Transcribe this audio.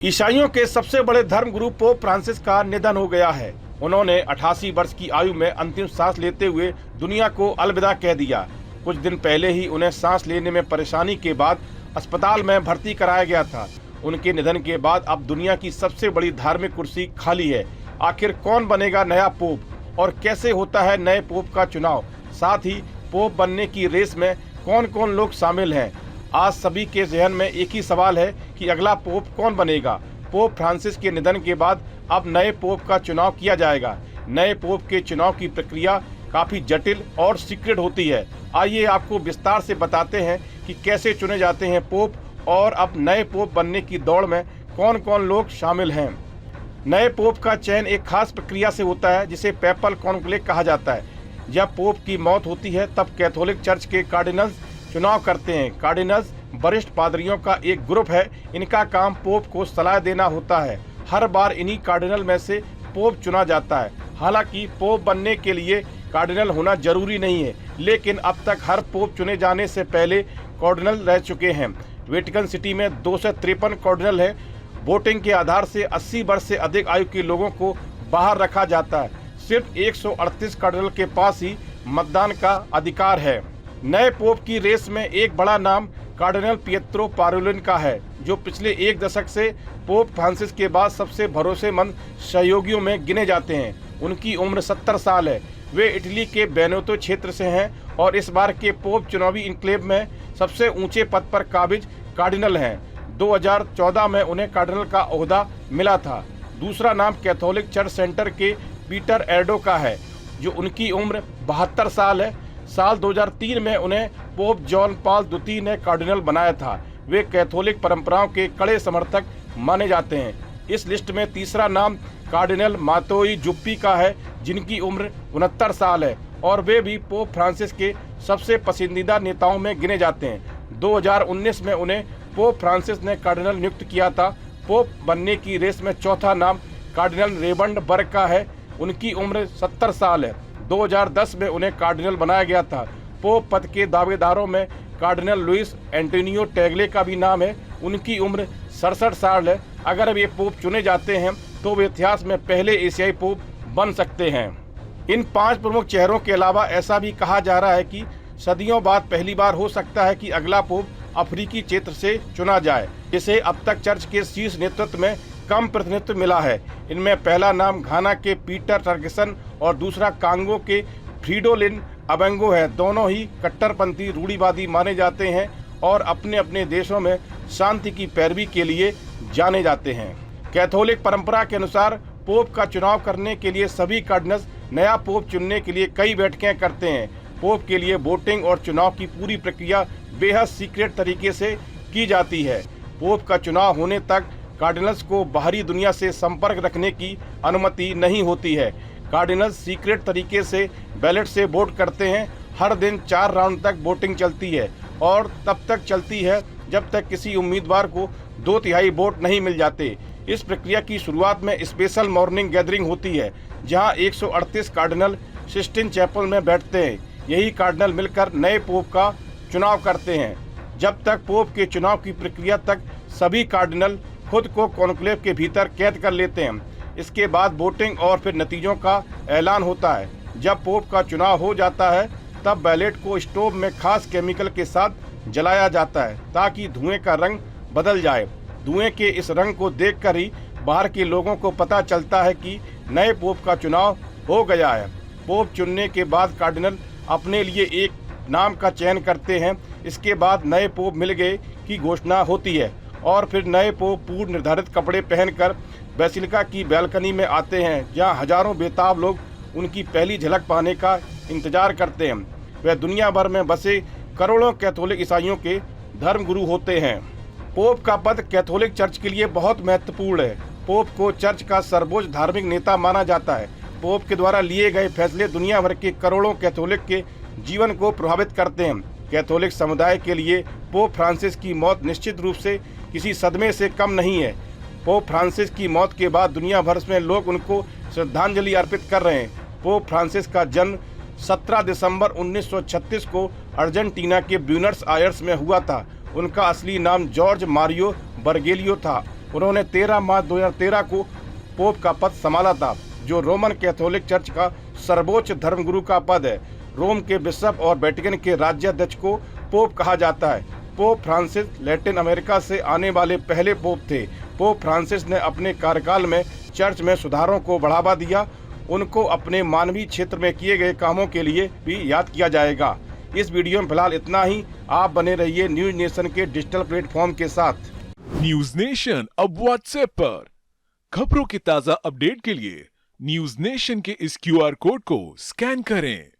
ईसाइयों के सबसे बड़े धर्मगुरु पोप फ्रांसिस का निधन हो गया है। उन्होंने 88 वर्ष की आयु में अंतिम सांस लेते हुए दुनिया को अलविदा कह दिया। कुछ दिन पहले ही उन्हें सांस लेने में परेशानी के बाद अस्पताल में भर्ती कराया गया था। उनके निधन के बाद अब दुनिया की सबसे बड़ी धार्मिक कुर्सी खाली है। आखिर कौन बनेगा नया पोप और कैसे होता है नए पोप का चुनाव, साथ ही पोप बनने की रेस में कौन कौन लोग शामिल हैं। आज सभी के जहन में एक ही सवाल है कि अगला पोप कौन बनेगा। पोप फ्रांसिस के निधन के बाद अब नए पोप का चुनाव किया जाएगा। नए पोप के चुनाव की प्रक्रिया काफी जटिल और सीक्रेट होती है। आइए आपको विस्तार से बताते हैं कि कैसे चुने जाते हैं पोप और अब नए पोप बनने की दौड़ में कौन कौन लोग शामिल हैं। नए पोप का चयन एक खास प्रक्रिया से होता है जिसे पेपल कॉन्क्लेव कहा जाता है। जब पोप की मौत होती है तब कैथोलिक चर्च के कार्डिनल्स चुनाव करते हैं। कार्डिनल्स वरिष्ठ पादरियों का एक ग्रुप है। इनका काम पोप को सलाह देना होता है। हर बार इन्हीं कार्डिनल में से पोप चुना जाता है। हालांकि पोप बनने के लिए कार्डिनल होना जरूरी नहीं है, लेकिन अब तक हर पोप चुने जाने से पहले कार्डिनल रह चुके हैं। वेटिकन सिटी में 253 कार्डिनल है। वोटिंग के आधार से 80 वर्ष से अधिक आयु के लोगों को बाहर रखा जाता है। सिर्फ 138 कार्डिनल के पास ही मतदान का अधिकार है। नए पोप की रेस में एक बड़ा नाम कार्डिनल पिएत्रो पारोलिन का है, जो पिछले एक दशक से पोप फ्रांसिस के बाद सबसे भरोसेमंद सहयोगियों में गिने जाते हैं। उनकी उम्र 70 साल है। वे इटली के बेनेतो क्षेत्र से हैं और इस बार के पोप चुनावी इनक्लेव में सबसे ऊंचे पद पर काबिज कार्डिनल हैं। 2014 में उन्हें कार्डिनल का ओहदा मिला था। दूसरा नाम कैथोलिक चर्च सेंटर के पीटर एर्डो का है, जो उनकी उम्र 72 साल है। साल 2003 में उन्हें पोप जॉन पॉल द्वितीय ने कार्डिनल बनाया था। वे कैथोलिक परंपराओं के कड़े समर्थक माने जाते हैं। इस लिस्ट में तीसरा नाम कार्डिनल मातेओ जुप्पी का है, जिनकी उम्र 69 साल है और वे भी पोप फ्रांसिस के सबसे पसंदीदा नेताओं में गिने जाते हैं। 2019 में उन्हें पोप फ्रांसिस ने कार्डिनल नियुक्त किया था। पोप बनने की रेस में चौथा नाम कार्डिनल रेमंड बर्ग का है। उनकी उम्र 70 साल है। 2010 में उन्हें कार्डिनल बनाया गया था। पोप पद के दावेदारों में कार्डिनल लुइस एंटोनियो टैगले का भी नाम है। उनकी उम्र 67 साल है। अगर वे पोप चुने जाते हैं तो वे इतिहास में पहले एशियाई पोप बन सकते हैं। इन 5 प्रमुख चेहरों के अलावा ऐसा भी कहा जा रहा है कि सदियों बाद पहली बार हो सकता है कि अगला पोप अफ्रीकी क्षेत्र से चुना जाए, जिसे अब तक चर्च के शीर्ष नेतृत्व में कम प्रतिनिधित्व मिला है। इनमें पहला नाम घाना के पीटर टर्गसन और दूसरा कांगो के फ्रीडोलिन अबेंगो है। दोनों ही कट्टरपंथी रूढ़िवादी माने जाते हैं और अपने अपने देशों में शांति की पैरवी के लिए जाने जाते हैं। कैथोलिक परंपरा के अनुसार पोप का चुनाव करने के लिए सभी कार्डिनल्स नया पोप चुनने के लिए कई बैठकें करते हैं। पोप के लिए वोटिंग और चुनाव की पूरी प्रक्रिया बेहद सीक्रेट तरीके से की जाती है। पोप का चुनाव होने तक कार्डिनल्स को बाहरी दुनिया से संपर्क रखने की अनुमति नहीं होती है। कार्डिनल्स सीक्रेट तरीके से बैलेट से वोट करते हैं। हर दिन 4 राउंड तक वोटिंग चलती है और तब तक चलती है जब तक किसी उम्मीदवार को 2/3 वोट नहीं मिल जाते। इस प्रक्रिया की शुरुआत में स्पेशल मॉर्निंग गैदरिंग होती है, जहां 138 कार्डिनल सिस्टीन चैपल में बैठते हैं। यही कार्डिनल मिलकर नए पोप का चुनाव करते हैं। जब तक पोप के चुनाव की प्रक्रिया तक सभी कार्डिनल खुद को कॉन्क्लेव के भीतर कैद कर लेते हैं। इसके बाद वोटिंग और फिर नतीजों का ऐलान होता है। जब पोप का चुनाव हो जाता है तब बैलेट को स्टोव में खास केमिकल के साथ जलाया जाता है ताकि धुएं का रंग बदल जाए। धुएं के इस रंग को देखकर ही बाहर के लोगों को पता चलता है कि नए पोप का चुनाव हो गया है। पोप चुनने के बाद कार्डिनल अपने लिए एक नाम का चयन करते हैं। इसके बाद नए पोप मिल गए की घोषणा होती है और फिर नए पोप पूर्व निर्धारित कपड़े पहनकर बेसिलिका की बैल्कनी में आते हैं, जहां हजारों बेताब लोग उनकी पहली झलक पाने का इंतजार करते हैं। वह दुनिया भर में बसे करोड़ों कैथोलिक ईसाइयों के धर्मगुरु होते हैं। पोप का पद कैथोलिक चर्च के लिए बहुत महत्वपूर्ण है। पोप को चर्च का सर्वोच्च धार्मिक नेता माना जाता है। पोप के द्वारा लिए गए फैसले दुनिया भर के करोड़ों कैथोलिक के जीवन को प्रभावित करते हैं। कैथोलिक समुदाय के लिए पोप फ्रांसिस की मौत निश्चित रूप से किसी सदमे से कम नहीं है। पोप फ्रांसिस की मौत के बाद दुनिया भर में लोग उनको श्रद्धांजलि अर्पित कर रहे हैं। पोप फ्रांसिस का जन्म 17 दिसंबर 1936 को अर्जेंटीना के ब्यूनस आयर्स में हुआ था। उनका असली नाम जॉर्ज मारियो बर्गेलियो था। उन्होंने 13 मार्च 2013 को पोप का पद संभाला था, जो रोमन कैथोलिक चर्च का सर्वोच्च धर्मगुरु का पद है। रोम के बिशप और वेटिकन के राज्याध्यक्ष को पोप कहा जाता है। पोप फ्रांसिस लैटिन अमेरिका से आने वाले पहले पोप थे। पोप फ्रांसिस ने अपने कार्यकाल में चर्च में सुधारों को बढ़ावा दिया। उनको अपने मानवीय क्षेत्र में किए गए कामों के लिए भी याद किया जाएगा। इस वीडियो में फिलहाल इतना ही। आप बने रहिए न्यूज नेशन के डिजिटल प्लेटफॉर्म के साथ। न्यूज नेशन अब व्हाट्सएप पर खबरों के ताजा अपडेट के लिए न्यूज नेशन के इस QR कोड को स्कैन करें।